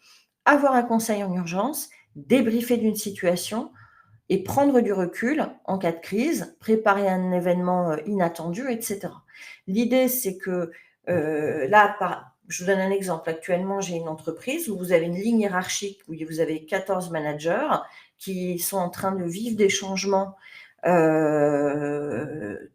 avoir un conseil en urgence, débriefer d'une situation et prendre du recul en cas de crise, préparer un événement, inattendu et cetera. L'idée, c'est que, là, je vous donne un exemple. Actuellement, j'ai une entreprise où vous avez une ligne hiérarchique, où vous avez 14 managers qui sont en train de vivre des changements, heu,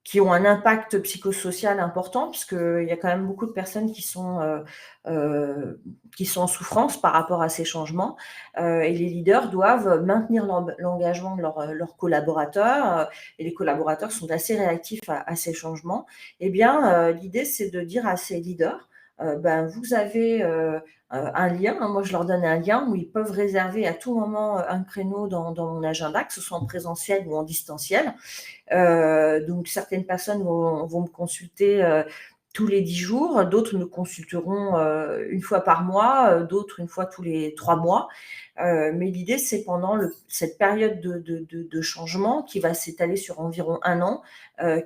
qui ont un impact psychosocial important puisqu'il y a quand même beaucoup de personnes qui sont en souffrance par rapport à ces changements, et les leaders doivent maintenir l'engagement de leurs collaborateurs, et les collaborateurs sont assez réactifs à ces changements. Eh bien, l'idée, c'est de dire à ces leaders, ben, vous avez, un lien, hein, moi je leur donne un lien où ils peuvent réserver à tout moment, un créneau dans mon agenda, que ce soit en présentiel ou en distanciel. Donc certaines personnes vont me consulter, tous les 10 jours, d'autres me consulteront, 1 fois par mois, d'autres 1 fois tous les 3 mois. Mais l'idée, c'est pendant cette période de changement qui va s'étaler sur environ 1 an,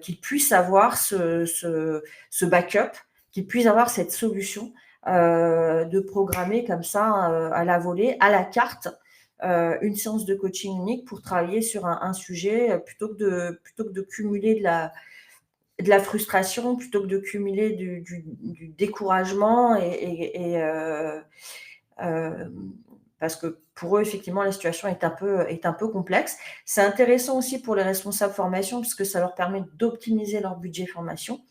qu'ils puissent avoir ce backup, qu'ils puissent avoir cette solution de programmer comme ça, à la volée, à la carte, une séance de coaching unique pour travailler sur un sujet, plutôt que de cumuler de la frustration, plutôt que de cumuler du découragement parce que pour eux, effectivement, la situation est un peu complexe. C'est intéressant aussi pour les responsables formation puisque ça leur permet d'optimiser leur budget formation,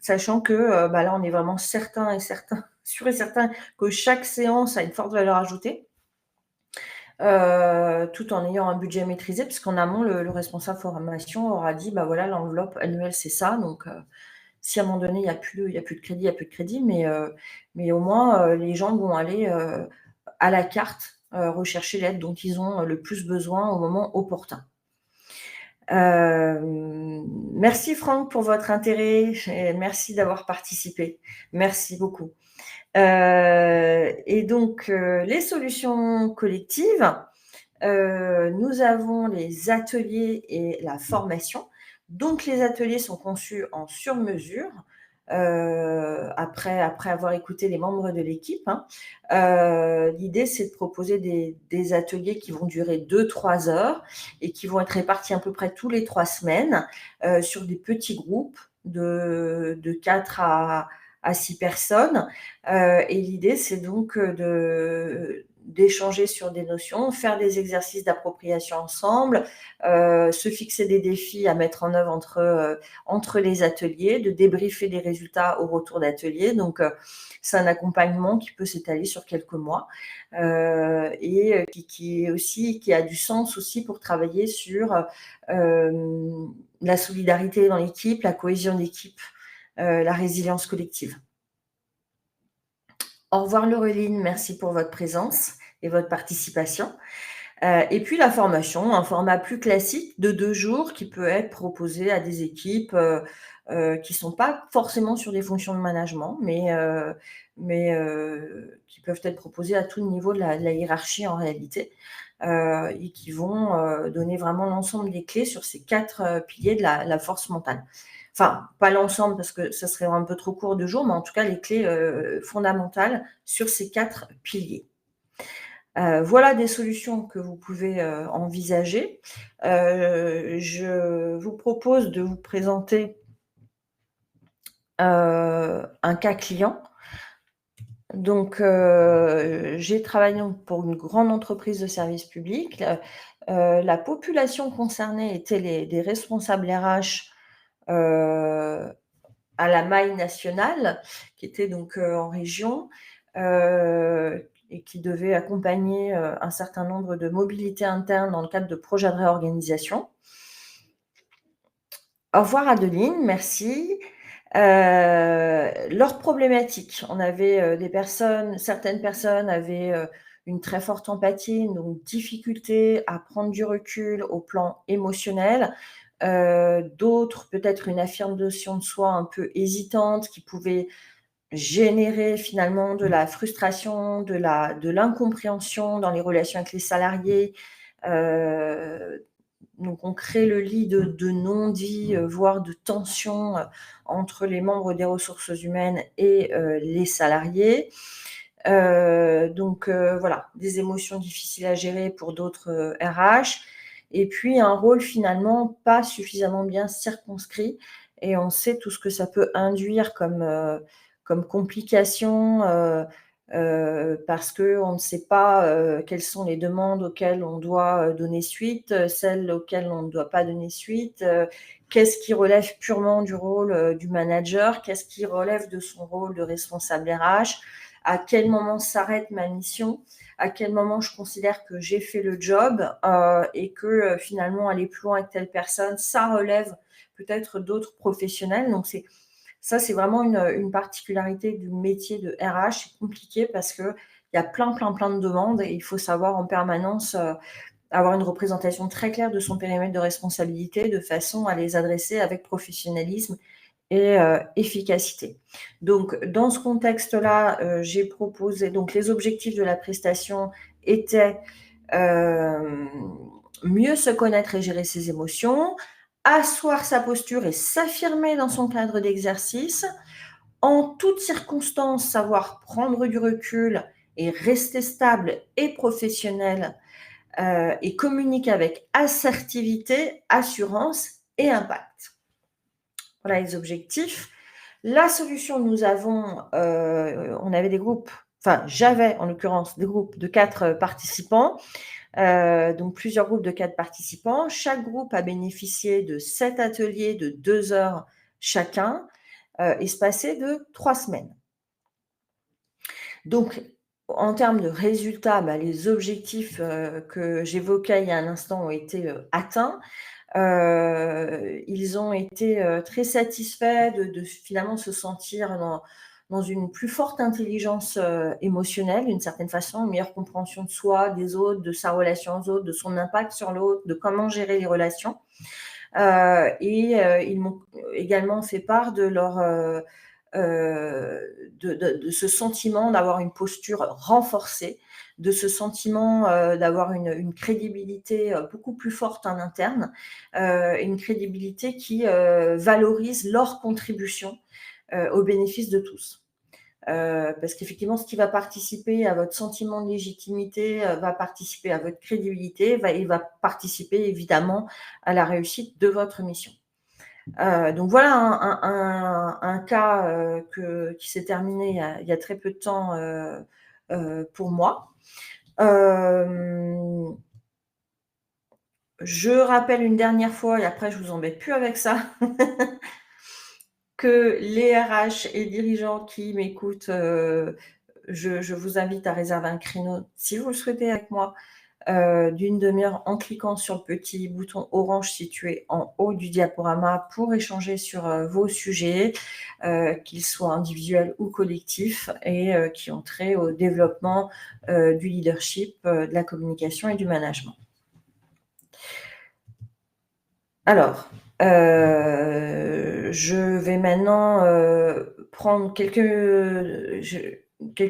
sachant que, là, on est vraiment sûr et certain que chaque séance a une forte valeur ajoutée, tout en ayant un budget maîtrisé puisqu'en amont, le responsable formation aura dit: «Bah, voilà, l'enveloppe annuelle, c'est ça, donc si à un moment donné, il y a plus de crédit, il y a plus de crédit, mais au moins, les gens vont aller, à la carte, rechercher l'aide dont ils ont le plus besoin au moment opportun. Merci Franck pour votre intérêt et merci d'avoir participé. Merci beaucoup. Et donc, les solutions collectives, nous avons les ateliers et la formation. Donc les ateliers sont conçus en sur-mesure, après avoir écouté les membres de l'équipe, hein. L'idée, c'est de proposer des ateliers qui vont durer 2-3 heures et qui vont être répartis à peu près tous les 3 semaines, sur des petits groupes de 4 à 6 personnes. Et l'idée, c'est donc, d'échanger sur des notions, faire des exercices d'appropriation ensemble, se fixer des défis à mettre en œuvre entre les ateliers, de débriefer les résultats au retour d'atelier. Donc, c'est un accompagnement qui peut s'étaler sur quelques mois, et qui a du sens aussi pour travailler sur la solidarité dans l'équipe, la cohésion d'équipe, la résilience collective. Au revoir Laureline, merci pour votre présence et votre participation. Et puis la formation, un format plus classique de 2 jours qui peut être proposé à des équipes, qui ne sont pas forcément sur des fonctions de management, mais qui peuvent être proposées à tout niveau de la hiérarchie en réalité, et qui vont, donner vraiment l'ensemble des clés sur ces 4 piliers de la force mentale. Enfin, pas l'ensemble parce que ça serait un peu trop court de jours, mais en tout cas les clés, fondamentales sur ces 4 piliers. Voilà des solutions que vous pouvez, envisager. Je vous propose de vous présenter, un cas client. Donc, j'ai travaillé donc pour une grande entreprise de service public. La population concernée était des responsables RH, heu, à la maille nationale, qui étaient donc, en région, et qui devaient accompagner, un certain nombre de mobilités internes dans le cadre de projets de réorganisation. Au revoir Adeline, merci. Leurs problématiques, on avait, certaines personnes avaient, une très forte empathie, donc difficulté à prendre du recul au plan émotionnel. D'autres, peut-être une affirmation de soi un peu hésitante qui pouvait générer finalement de la frustration, de l'incompréhension dans les relations avec les salariés. Heu, donc on crée le lit de non-dits, voire de tensions, entre les membres des ressources humaines et les salariés. Voilà, des émotions difficiles à gérer pour d'autres, RH et puis un rôle finalement pas suffisamment bien circonscrit et on sait tout ce que ça peut induire comme complications, parce qu'on ne sait pas, quelles sont les demandes auxquelles on doit, donner suite, celles auxquelles on ne doit pas donner suite, qu'est-ce qui relève purement du rôle, du manager? Qu'est-ce qui relève de son rôle de responsable RH? À quel moment s'arrête ma mission? À quel moment je considère que j'ai fait le job, et que, finalement aller plus loin avec telle personne, ça relève peut-être d'autres professionnels. Donc c'est vraiment une particularité du métier de RH. C'est compliqué parce qu'il y a plein de demandes et il faut savoir en permanence, avoir une représentation très claire de son périmètre de responsabilité, de façon à les adresser avec professionnalisme et efficacité. Donc dans ce contexte-là, j'ai proposé donc les objectifs de la prestation étaient, hem, mieux se connaître et gérer ses émotions, asseoir sa posture et s'affirmer dans son cadre d'exercice, En toutes circonstances, savoir prendre du recul et rester stable et professionnel, et communiquer avec assertivité, assurance et impact. Voilà les objectifs. La solution, nous avons, on avait des groupes, enfin j'avais en l'occurrence des groupes de 4 participants, donc plusieurs groupes de 4 participants. Chaque groupe a bénéficié de 7 ateliers de 2 heures chacun, espacés de 3 semaines. Donc, en termes de résultats, les objectifs que j'évoquais il y a un instant ont été atteints. Ils ont été très satisfaits de finalement se sentir dans une plus forte intelligence émotionnelle, d'une certaine façon, une meilleure compréhension de soi, des autres, de sa relation aux autres, de son impact sur l'autre, de comment gérer les relations. Ils m'ont également fait part de leur de ce sentiment d'avoir une posture renforcée, de ce sentiment d'avoir une crédibilité beaucoup plus forte en interne, une crédibilité qui valorise leur contribution au bénéfice de tous. Parce qu'effectivement, ce qui va participer à votre sentiment de légitimité va participer à votre crédibilité, il va participer évidemment à la réussite de votre mission. Donc voilà un cas qui s'est terminé il y a très peu de temps pour moi. Je rappelle une dernière fois, et après je vous embête plus avec ça, que les RH et dirigeants qui m'écoutent, je vous invite à réserver un créneau, si vous le souhaitez, avec moi, d'une demi-heure en cliquant sur le petit bouton orange situé en haut du diaporama pour échanger sur vos sujets, qu'ils soient individuels ou collectifs, et qui ont trait au développement du leadership, de la communication et du management. Alors, je vais maintenant prendre quelques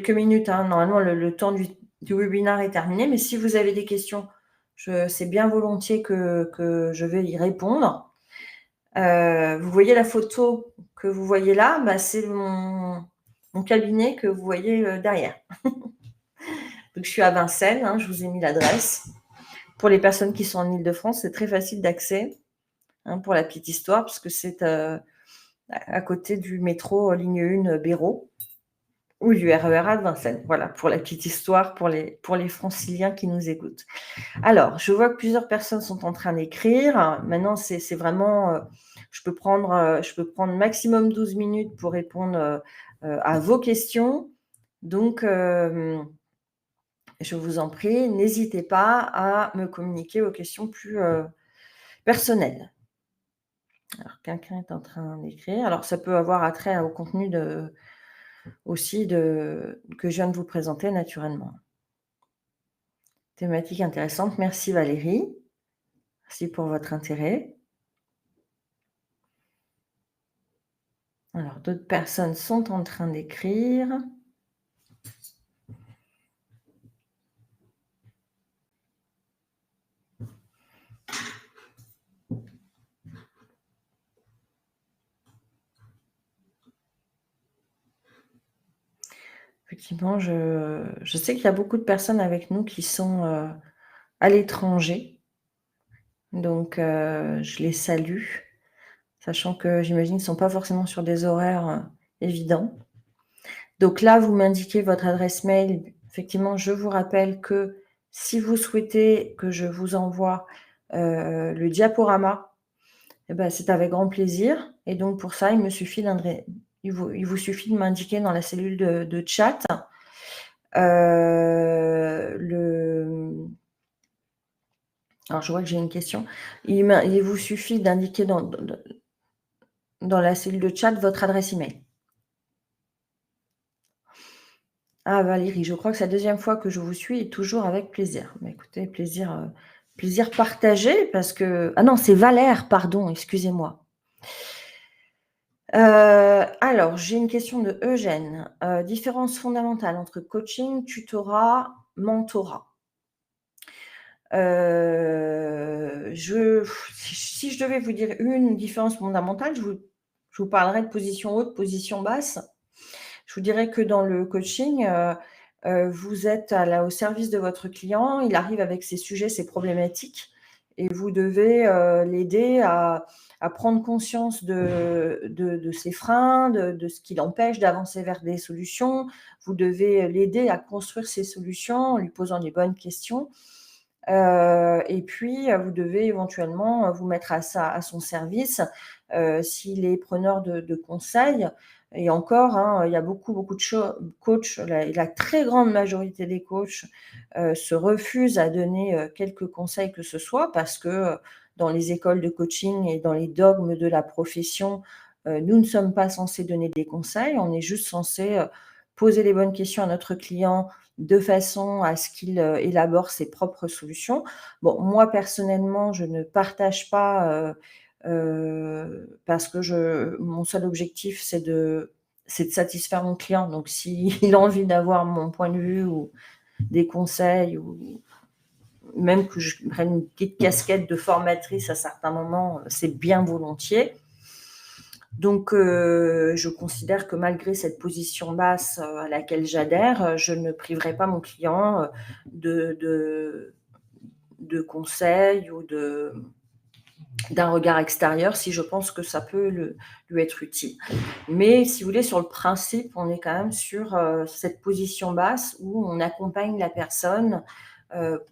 minutes. Normalement, le temps du webinaire est terminé, mais si vous avez des questions, c'est bien volontiers que je vais y répondre. Vous voyez la photo que vous voyez là, c'est mon cabinet que vous voyez derrière. Donc, je suis à Vincennes, je vous ai mis l'adresse. Pour les personnes qui sont en Île-de-France, c'est très facile d'accès. Pour la petite histoire, parce que c'est à côté du métro ligne 1 Béraud ou du RER A de Vincennes. Voilà, pour la petite histoire, pour les franciliens qui nous écoutent. Alors, je vois que plusieurs personnes sont en train d'écrire. Maintenant, c'est vraiment, je peux prendre maximum 12 minutes pour répondre à vos questions. Donc, je vous en prie, n'hésitez pas à me communiquer vos questions plus personnelles. Alors, quelqu'un est en train d'écrire. Alors, ça peut avoir attrait au contenu aussi que je viens de vous présenter naturellement. Thématique intéressante. Merci Valérie. Merci pour votre intérêt. Alors, d'autres personnes sont en train d'écrire. Effectivement, je sais qu'il y a beaucoup de personnes avec nous qui sont à l'étranger. Donc, je les salue, sachant que j'imagine qu'ils ne sont pas forcément sur des horaires évidents. Donc là, vous m'indiquez votre adresse mail. Effectivement, je vous rappelle que si vous souhaitez que je vous envoie le diaporama, c'est avec grand plaisir. Et donc pour ça, il vous suffit de m'indiquer dans la cellule de chat alors je vois que j'ai une question. Il vous suffit d'indiquer dans la cellule de chat votre adresse email. Ah Valérie, je crois que c'est la deuxième fois que je vous suis et toujours avec plaisir. Écoutez, plaisir partagé parce que… Ah non, c'est Valère, pardon, excusez-moi. Alors, j'ai une question de Eugène. Différence fondamentale entre coaching, tutorat, mentorat. Si je devais vous dire une différence fondamentale, je vous parlerais de position haute, position basse. Je vous dirais que dans le coaching, vous êtes au service de votre client. Il arrive avec ses sujets, ses problématiques et vous devez, l'aider à prendre conscience de ses freins, de ce qui l'empêche d'avancer vers des solutions. Vous devez l'aider à construire ses solutions en lui posant les bonnes questions. Et puis, vous devez éventuellement, vous mettre à son service, s'il est preneur de conseils. Et encore, hein, il y a beaucoup de coachs, la très grande majorité des coachs, se refusent à donner, quelque conseil que ce soit parce que, dans les écoles de coaching et dans les dogmes de la profession, nous ne sommes pas censés donner des conseils. On est juste censé, poser les bonnes questions à notre client de façon à ce qu'il, élabore ses propres solutions. Bon, moi personnellement, je ne partage pas, parce que mon seul objectif, c'est de satisfaire mon client. Donc s'il a envie d'avoir mon point de vue ou des conseils ou même que je prenne une petite casquette de formatrice à certains moments, c'est bien volontiers. Donc, je considère que malgré cette position basse, à laquelle j'adhère, je ne priverai pas mon client, de conseils ou d'un regard extérieur si je pense que ça peut lui être utile. Mais si vous voulez, sur le principe, on est quand même sur, cette position basse où on accompagne la personne,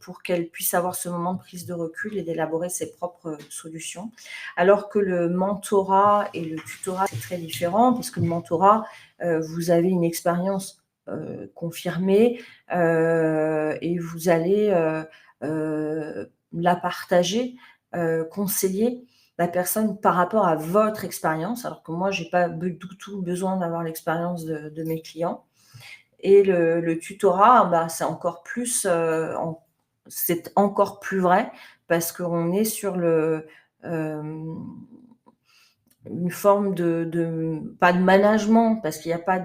pour qu'elle puisse avoir ce moment de prise de recul et d'élaborer ses propres solutions. Alors que le mentorat et le tutorat, c'est très différent parce que le mentorat, vous avez une expérience, confirmée, et vous allez, la partager, conseiller la personne par rapport à votre expérience, alors que moi, j'ai pas du tout besoin d'avoir l'expérience de mes clients. Et le tutorat, bah, c'est encore plus vrai parce qu'on est sur une forme pas de management parce qu'il y a pas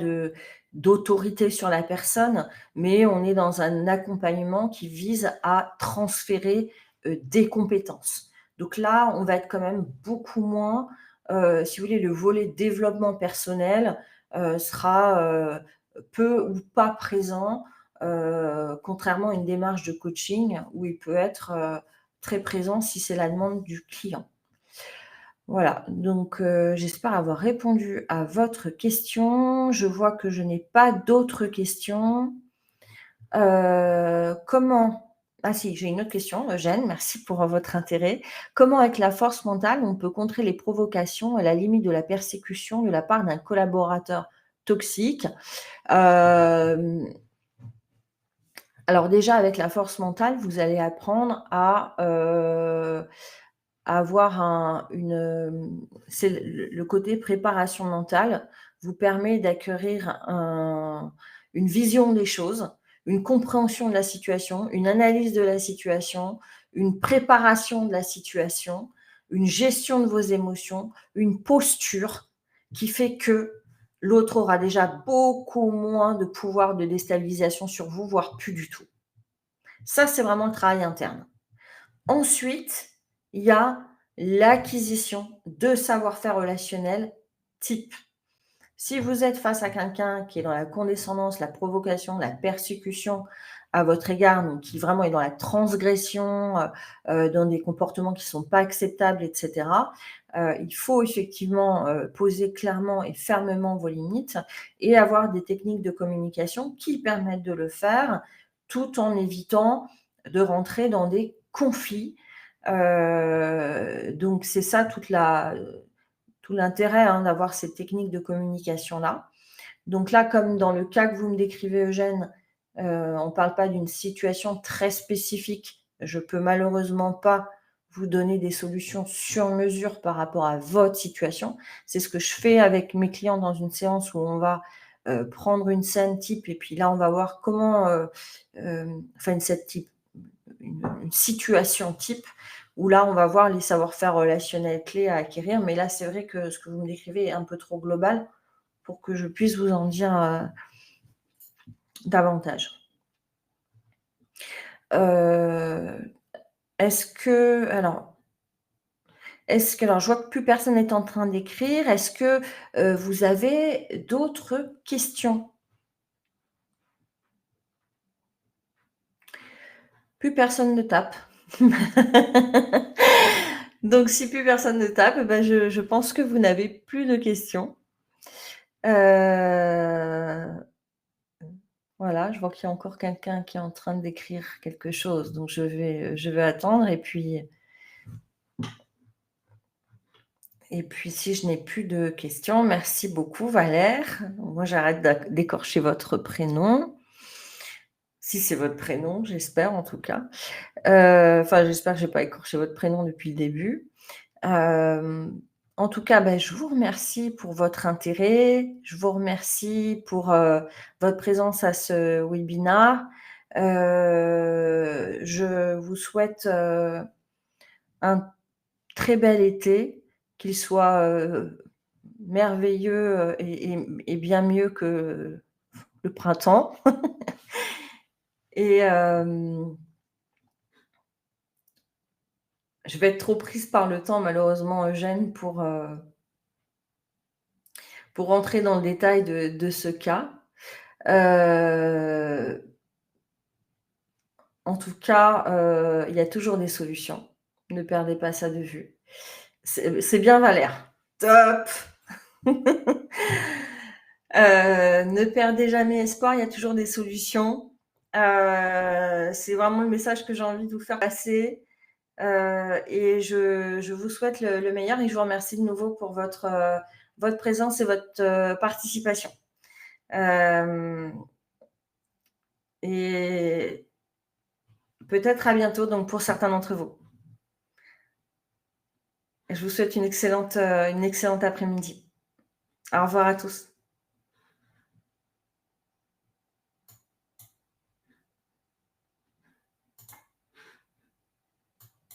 d'autorité sur la personne, mais on est dans un accompagnement qui vise à transférer, des compétences. Donc là, on va être quand même beaucoup moins, si vous voulez, le volet développement personnel, sera, peu ou pas présent, contrairement à une démarche de coaching où il peut être, très présent si c'est la demande du client. Voilà, donc j'espère avoir répondu à votre question. Je vois que je n'ai pas d'autres questions. Comment ah si, j'ai une autre question, Eugène, merci pour, votre intérêt. Comment avec la force mentale, on peut contrer les provocations à la limite de la persécution de la part d'un collaborateur toxique? Hem, alors déjà avec la force mentale, vous allez apprendre à, avoir c'est le côté préparation mentale vous permet d'acquérir une vision des choses, une compréhension de la situation, une analyse de la situation, une préparation de la situation, une gestion de vos émotions, une posture qui fait que l'autre aura déjà beaucoup moins de pouvoir de déstabilisation sur vous, voire plus du tout. Ça, c'est vraiment le travail interne. Ensuite, il y a l'acquisition de savoir-faire relationnel type. Si vous êtes face à quelqu'un qui est dans la condescendance, la provocation, la persécution à votre égard, donc qui vraiment est dans la transgression, dans des comportements qui ne sont pas acceptables et cetera, il faut effectivement, poser clairement et fermement vos limites et avoir des techniques de communication qui permettent de le faire, tout en évitant de rentrer dans des conflits. Donc c'est ça tout l'intérêt, hein, d'avoir ces techniques de communication-là. Donc là, comme dans le cas que vous me décrivez, Eugène, on ne parle pas d'une situation très spécifique. Je peux malheureusement pas vous donner des solutions sur mesure par rapport à votre situation. C'est ce que je fais avec mes clients dans une séance où on va, prendre une scène type et puis là, on va voir comment, enfin une scène type, une situation type où là, on va voir les savoir-faire relationnels clés à acquérir. Mais là, c'est vrai que ce que vous me décrivez est un peu trop global pour que je puisse vous en dire, davantage. Heu, est-ce que alors, Est-ce que alors je vois que plus personne n'est en train d'écrire. Est-ce que, vous avez d'autres questions? Plus personne ne tape. Donc si plus personne ne tape, bah, je pense que vous n'avez plus de questions. Heu, voilà, je vois qu'il y a encore quelqu'un qui est en train d'écrire quelque chose, donc je vais attendre et puis si je n'ai plus de questions, merci beaucoup Valère. Moi j'arrête d'écorcher votre prénom. Si c'est votre prénom, j'espère en tout cas. Enfin j'espère que j'ai pas écorché votre prénom depuis le début. Hem, En tout cas, bah, je vous remercie pour votre intérêt. Je vous remercie pour, votre présence à ce webinar. Je vous souhaite, un très bel été, qu'il soit, merveilleux, et bien mieux que le printemps et je vais être trop prise par le temps malheureusement Eugène pour rentrer dans le détail de ce cas. Heu, En tout cas, il y a toujours des solutions. Ne perdez pas ça de vue. C'est bien Valère. Top! Ne perdez jamais espoir, il y a toujours des solutions. C'est vraiment le message que j'ai envie de vous faire passer, et je vous souhaite le meilleur et je vous remercie de nouveau pour votre présence et votre, participation. Hem Et peut-être à bientôt donc pour certains d'entre vous. Je vous souhaite une excellente après-midi. Au revoir à tous.